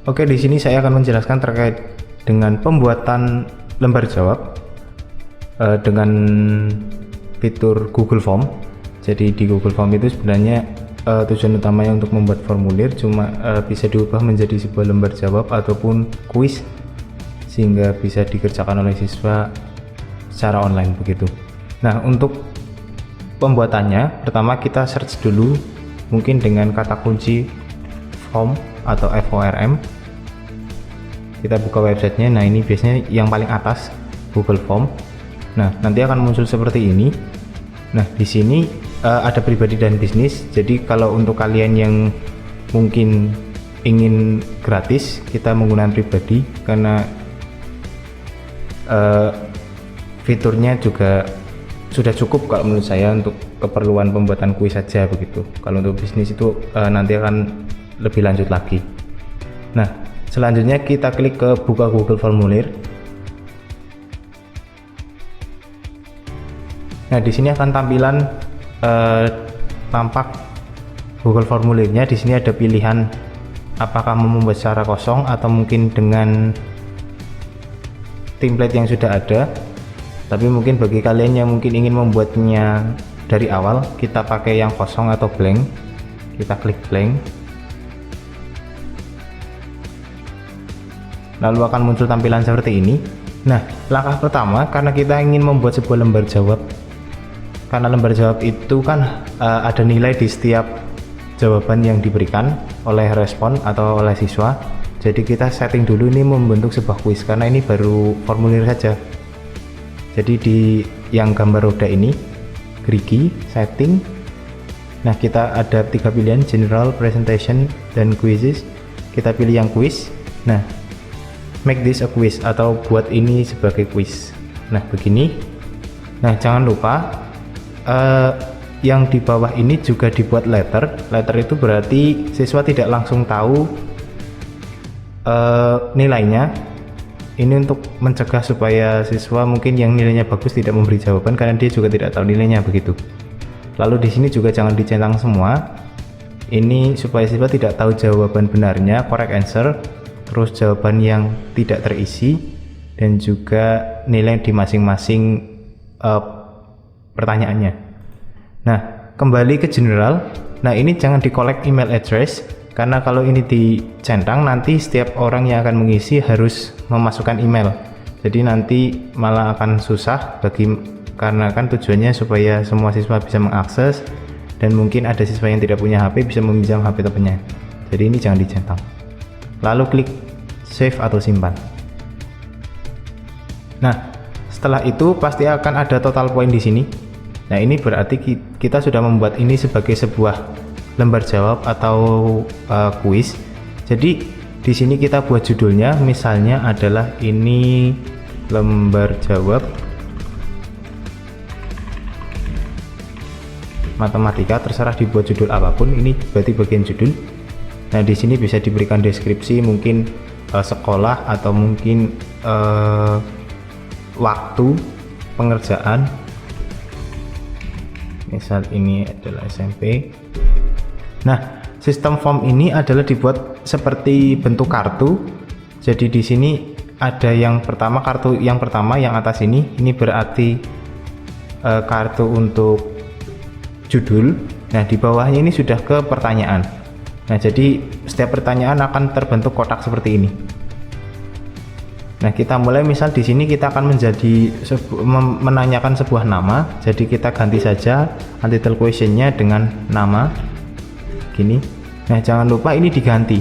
Oke, di sini saya akan menjelaskan terkait dengan pembuatan lembar jawab dengan fitur Google Form. Jadi di Google Form itu sebenarnya tujuan utamanya untuk membuat formulir, cuma bisa diubah menjadi sebuah lembar jawab ataupun kuis sehingga bisa dikerjakan oleh siswa secara online begitu. Nah, untuk pembuatannya pertama kita search dulu mungkin dengan kata kunci form atau FORM. Kita buka websitenya. Nah, ini biasanya yang paling atas Google Form. Nah, nanti akan muncul seperti ini. Nah, di sini ada pribadi dan bisnis. Jadi kalau untuk kalian yang mungkin ingin gratis, kita menggunakan pribadi karena fiturnya juga sudah cukup kalau menurut saya untuk keperluan pembuatan kuis saja begitu. Kalau untuk bisnis itu nanti akan lebih lanjut lagi. Nah, selanjutnya kita klik ke buka Google Formulir. Nah, di sini akan tampilan tampak Google Formulirnya. Di sini ada pilihan apakah mau membuat secara kosong atau mungkin dengan template yang sudah ada. Tapi mungkin bagi kalian yang mungkin ingin membuatnya dari awal, kita pakai yang kosong atau blank. Kita klik blank. Lalu akan muncul tampilan seperti ini. Nah, langkah pertama karena kita ingin membuat sebuah lembar jawab. Karena lembar jawab itu kan ada nilai di setiap jawaban yang diberikan oleh respon atau oleh siswa. Jadi kita setting dulu ini membentuk sebuah kuis karena ini baru formulir saja. Jadi di yang gambar roda ini, gerigi, setting. Nah, kita ada 3 pilihan, general, presentation, dan quizzes. Kita pilih yang quiz. Nah, make this a quiz atau buat ini sebagai quiz. Nah, begini. Nah, jangan lupa yang di bawah ini juga dibuat letter. Letter itu berarti siswa tidak langsung tahu nilainya. Ini untuk mencegah supaya siswa mungkin yang nilainya bagus tidak memberi jawaban karena dia juga tidak tahu nilainya begitu. Lalu di sini juga jangan dicentang semua. Ini supaya siswa tidak tahu jawaban benarnya, correct answer, terus jawaban yang tidak terisi, dan juga nilai di masing-masing pertanyaannya. Nah, kembali ke general. Nah, ini jangan di-collect email address. Karena kalau ini dicentang nanti setiap orang yang akan mengisi harus memasukkan email. Jadi nanti malah akan susah karena kan tujuannya supaya semua siswa bisa mengakses dan mungkin ada siswa yang tidak punya HP bisa meminjam HP temannya. Jadi ini jangan dicentang. Lalu klik save atau simpan. Nah, setelah itu pasti akan ada total point di sini. Nah, ini berarti kita sudah membuat ini sebagai sebuah lembar jawab atau kuis. Jadi di sini kita buat judulnya misalnya adalah ini lembar jawab matematika, terserah dibuat judul apapun. Ini berarti bagian judul. Nah, di sini bisa diberikan deskripsi mungkin sekolah atau mungkin waktu pengerjaan. Misal ini adalah SMP. Nah, sistem form ini adalah dibuat seperti bentuk kartu. Jadi di sini ada yang pertama, kartu yang pertama yang atas ini berarti kartu untuk judul. Nah, di bawahnya ini sudah ke pertanyaan. Nah, jadi setiap pertanyaan akan terbentuk kotak seperti ini. Nah, kita mulai misal di sini kita akan menanyakan sebuah nama. Jadi kita ganti saja untitled questionnya dengan nama. Gini. Nah, jangan lupa ini diganti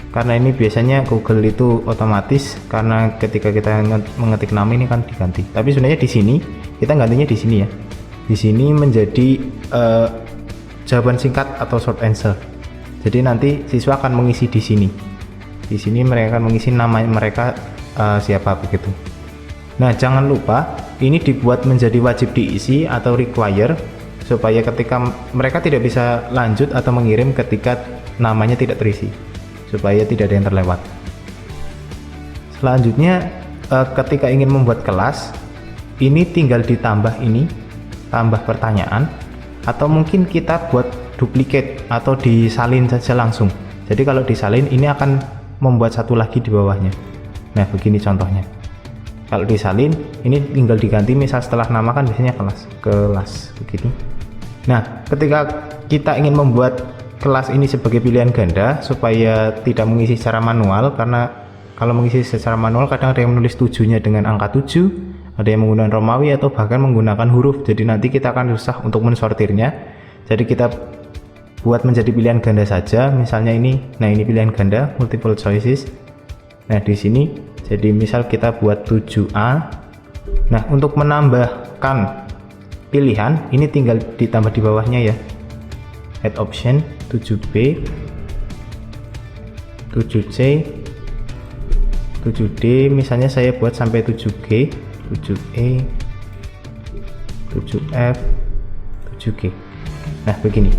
karena ini biasanya Google itu otomatis karena ketika kita mengetik nama ini kan diganti. Tapi sebenarnya di sini kita gantinya di sini ya. Di sini menjadi jawaban singkat atau short answer. Jadi nanti siswa akan mengisi di sini. Di sini mereka akan mengisi nama mereka siapa begitu. Nah, jangan lupa ini dibuat menjadi wajib diisi atau require supaya ketika mereka tidak bisa lanjut atau mengirim ketika namanya tidak terisi, supaya tidak ada yang terlewat. Selanjutnya ketika ingin membuat kelas, ini tinggal ditambah ini, tambah pertanyaan, atau mungkin kita buat duplicate atau disalin saja langsung. Jadi kalau disalin ini akan membuat satu lagi di bawahnya. Nah begini contohnya, kalau disalin ini tinggal diganti, misal setelah nama kan biasanya kelas begini. Nah ketika kita ingin membuat kelas ini sebagai pilihan ganda supaya tidak mengisi secara manual, karena kalau mengisi secara manual kadang ada yang menulis 7-nya dengan angka 7, ada yang menggunakan Romawi atau bahkan menggunakan huruf, jadi nanti kita akan susah untuk mensortirnya. Jadi kita buat menjadi pilihan ganda saja, misalnya ini. Nah ini pilihan ganda multiple choices. Nah di sini jadi misal kita buat 7A. Nah untuk menambahkan pilihan ini tinggal ditambah di bawahnya ya, add option 7B, 7C, 7D, misalnya saya buat sampai 7G, 7E, 7F, 7G. Nah begini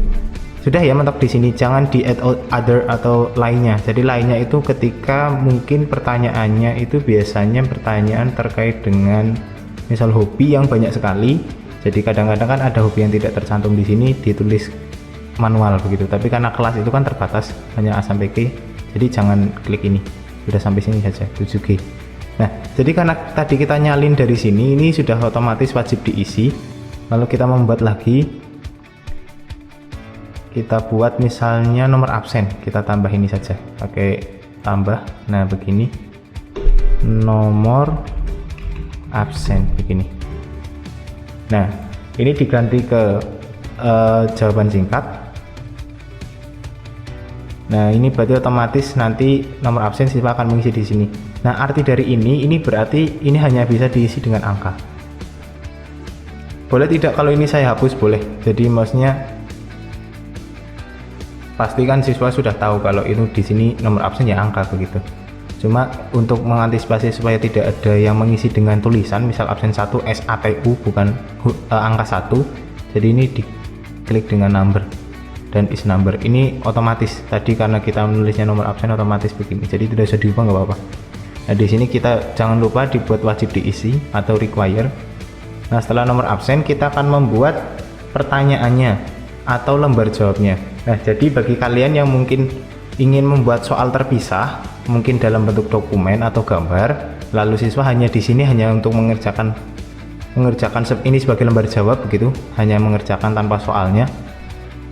sudah ya, mentok di sini. Jangan di add other atau lainnya. Jadi lainnya itu ketika mungkin pertanyaannya itu biasanya pertanyaan terkait dengan misal hobi yang banyak sekali. Jadi kadang-kadang kan ada hobi yang tidak tercantum di sini, ditulis manual begitu. Tapi karena kelas itu kan terbatas hanya A sampai G, jadi jangan klik ini. Sudah sampai sini saja 7G. Nah jadi karena tadi kita nyalin dari sini, ini sudah otomatis wajib diisi. Lalu kita membuat lagi, kita buat misalnya nomor absen, kita tambah ini saja pakai tambah. Nah begini, nomor absen begini. Nah ini diganti ke jawaban singkat. Nah ini berarti otomatis nanti nomor absen siswa akan mengisi di sini. Nah arti dari ini berarti ini hanya bisa diisi dengan angka. Boleh tidak kalau ini saya hapus? Boleh. Jadi maksudnya pastikan siswa sudah tahu kalau itu di sini nomor absen ya angka begitu. Cuma untuk mengantisipasi supaya tidak ada yang mengisi dengan tulisan, misal absen 1 SATU bukan angka 1, jadi ini diklik dengan number dan is number. Ini otomatis tadi karena kita menulisnya nomor absen otomatis begini, jadi tidak usah diubah, nggak apa-apa. Nah di sini kita jangan lupa dibuat wajib diisi atau require. Nah setelah nomor absen kita akan membuat pertanyaannya atau lembar jawabnya. Nah jadi bagi kalian yang mungkin ingin membuat soal terpisah, mungkin dalam bentuk dokumen atau gambar, lalu siswa hanya di sini hanya untuk mengerjakan ini sebagai lembar jawab begitu, hanya mengerjakan tanpa soalnya.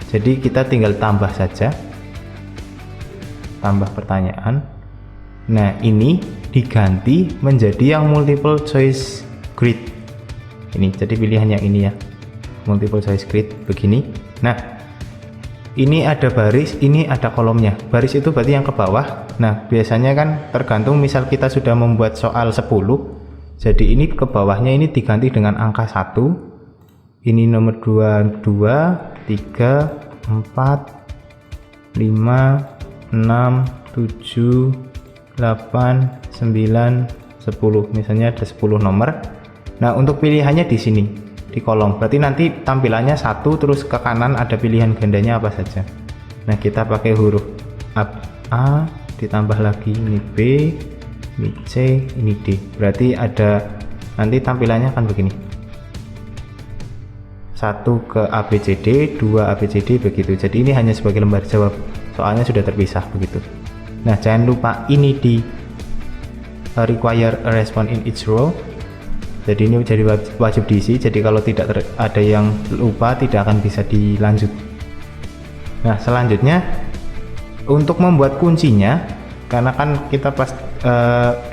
Jadi kita tinggal tambah saja, tambah pertanyaan. Nah ini diganti menjadi yang multiple choice grid ini, jadi pilihan yang ini ya, multiple choice grid begini. Nah ini ada baris, ini ada kolomnya. Baris itu berarti yang ke bawah. Nah biasanya kan tergantung, misal kita sudah membuat soal 10, jadi ini ke bawahnya ini diganti dengan angka 1, ini nomor 2, 3, 4, 5, 6, 7, 8, 9, 10, misalnya ada 10 nomor. Nah untuk pilihannya di sini di kolom, berarti nanti tampilannya 1 terus ke kanan ada pilihan gandanya apa saja. Nah kita pakai huruf A, ditambah lagi ini B, ini C, ini D, berarti ada nanti tampilannya akan begini, 1 ke ABCD, 2 ABCD begitu. Jadi ini hanya sebagai lembar jawab, soalnya sudah terpisah begitu. Nah jangan lupa ini di require a response in each row. Jadi ini jadi wajib diisi, jadi kalau tidak ada yang lupa tidak akan bisa dilanjut. Nah selanjutnya untuk membuat kuncinya, karena kan kita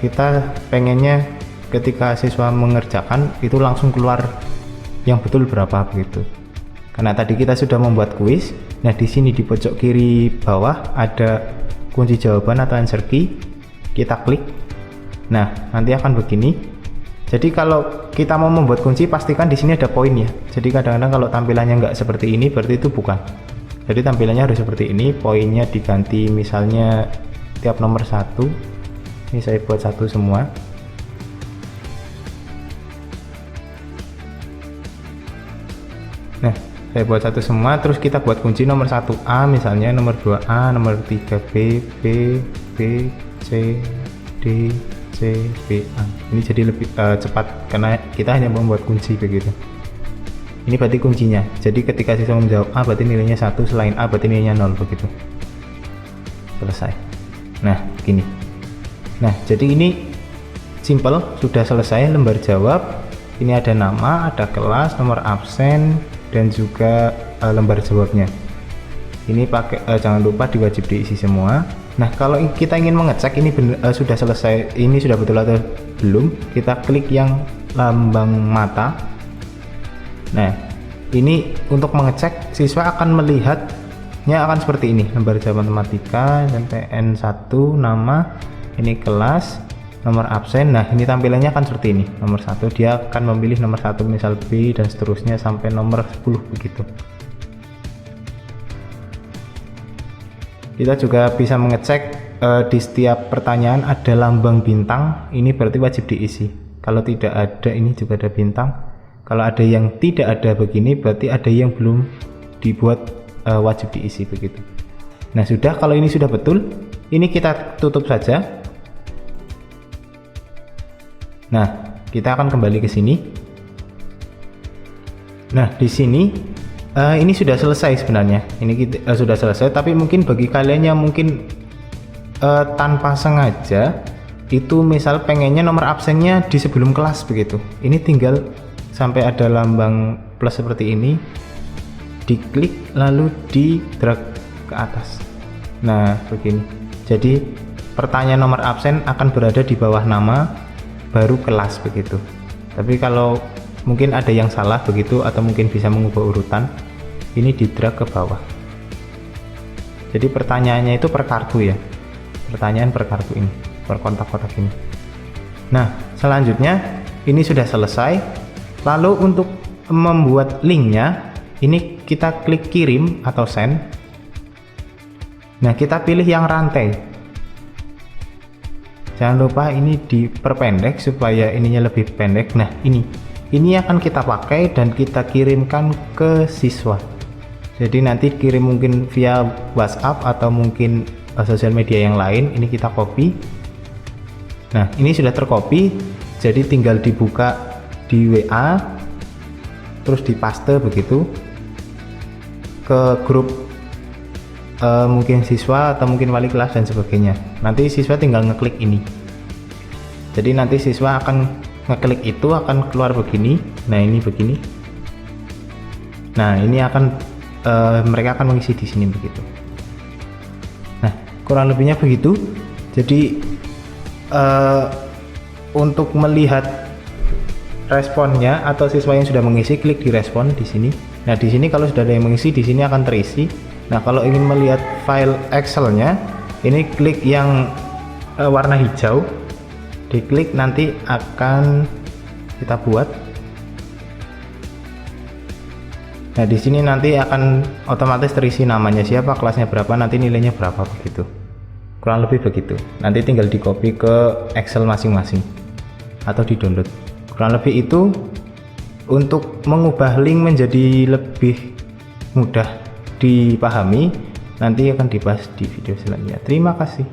kita pengennya ketika siswa mengerjakan itu langsung keluar yang betul berapa begitu. Karena tadi kita sudah membuat kuis. Nah di sini di pojok kiri bawah ada kunci jawaban atau answer key, kita klik. Nah nanti akan begini. Jadi kalau kita mau membuat kunci, pastikan di sini ada poin ya. Jadi kadang-kadang kalau tampilannya nggak seperti ini, berarti itu bukan. Jadi tampilannya harus seperti ini, poinnya diganti misalnya tiap nomor 1. Ini saya buat 1 semua. Nah, saya buat 1 semua, terus kita buat kunci nomor 1A misalnya, nomor 2A, nomor 3B, B, C, D, C, B, A. Ini jadi lebih cepat karena kita hanya membuat kunci begitu. Ini berarti kuncinya. Jadi ketika siswa menjawab A berarti nilainya 1, selain A berarti nilainya 0 begitu. Selesai. Nah, begini. Nah, jadi ini simple, sudah selesai lembar jawab. Ini ada nama, ada kelas, nomor absen, dan juga lembar jawabnya. Ini pakai jangan lupa diwajib diisi semua. Nah, kalau kita ingin mengecek ini sudah selesai, ini sudah betul atau belum, kita klik yang lambang mata. Nah, ini untuk mengecek, siswa akan melihatnya akan seperti ini, lembar jawab matematika, SNMPTN 1, nama, ini kelas, nomor absen. Nah, ini tampilannya akan seperti ini. Nomor 1 dia akan memilih nomor 1 misal B dan seterusnya sampai nomor 10 begitu. Kita juga bisa mengecek di setiap pertanyaan ada lambang bintang, ini berarti wajib diisi. Kalau tidak ada, ini juga ada bintang. Kalau ada yang tidak ada begini, berarti ada yang belum dibuat wajib diisi begitu. Nah, sudah, kalau ini sudah betul, ini kita tutup saja. Nah, kita akan kembali ke sini. Nah, di sini ini sudah selesai sebenarnya. Ini kita sudah selesai, tapi mungkin bagi kalian yang mungkin tanpa sengaja itu misal pengennya nomor absennya di sebelum kelas begitu. Ini tinggal sampai ada lambang plus seperti ini, diklik lalu di drag ke atas. Nah, begini. Jadi pertanyaan nomor absen akan berada di bawah nama baru kelas begitu. Tapi kalau mungkin ada yang salah begitu atau mungkin bisa mengubah urutan, ini di drag ke bawah. Jadi pertanyaannya itu per kartu ya, pertanyaan per kartu ini, per kotak-kotak ini. Nah, selanjutnya ini sudah selesai. Lalu untuk membuat linknya, ini kita klik kirim atau send. Nah, kita pilih yang rantai. Jangan lupa ini diperpendek supaya ininya lebih pendek. Nah, ini akan kita pakai dan kita kirimkan ke siswa. Jadi nanti kirim mungkin via WhatsApp atau mungkin sosial media yang lain. Ini kita copy. Nah, ini sudah tercopy, jadi tinggal dibuka di WA terus dipaste begitu ke grup mungkin siswa atau mungkin wali kelas dan sebagainya. Nanti siswa tinggal ngeklik ini, jadi nanti siswa akan ngeklik itu akan keluar begini. Nah, ini begini. Nah, ini akan mereka akan mengisi di sini begitu. Nah, kurang lebihnya begitu. Jadi untuk melihat responnya atau siswa yang sudah mengisi, klik di respon di sini. Nah, di sini kalau sudah ada yang mengisi, di sini akan terisi. Nah, kalau ingin melihat file Excel-nya, ini klik yang warna hijau, diklik nanti akan kita buat. Nah, di sini nanti akan otomatis terisi namanya siapa, kelasnya berapa, nanti nilainya berapa begitu. Kurang lebih begitu. Nanti tinggal di copy ke Excel masing-masing atau di download. Kurang lebih itu. Untuk mengubah link menjadi lebih mudah dipahami, nanti akan dibahas di video selanjutnya. Terima kasih.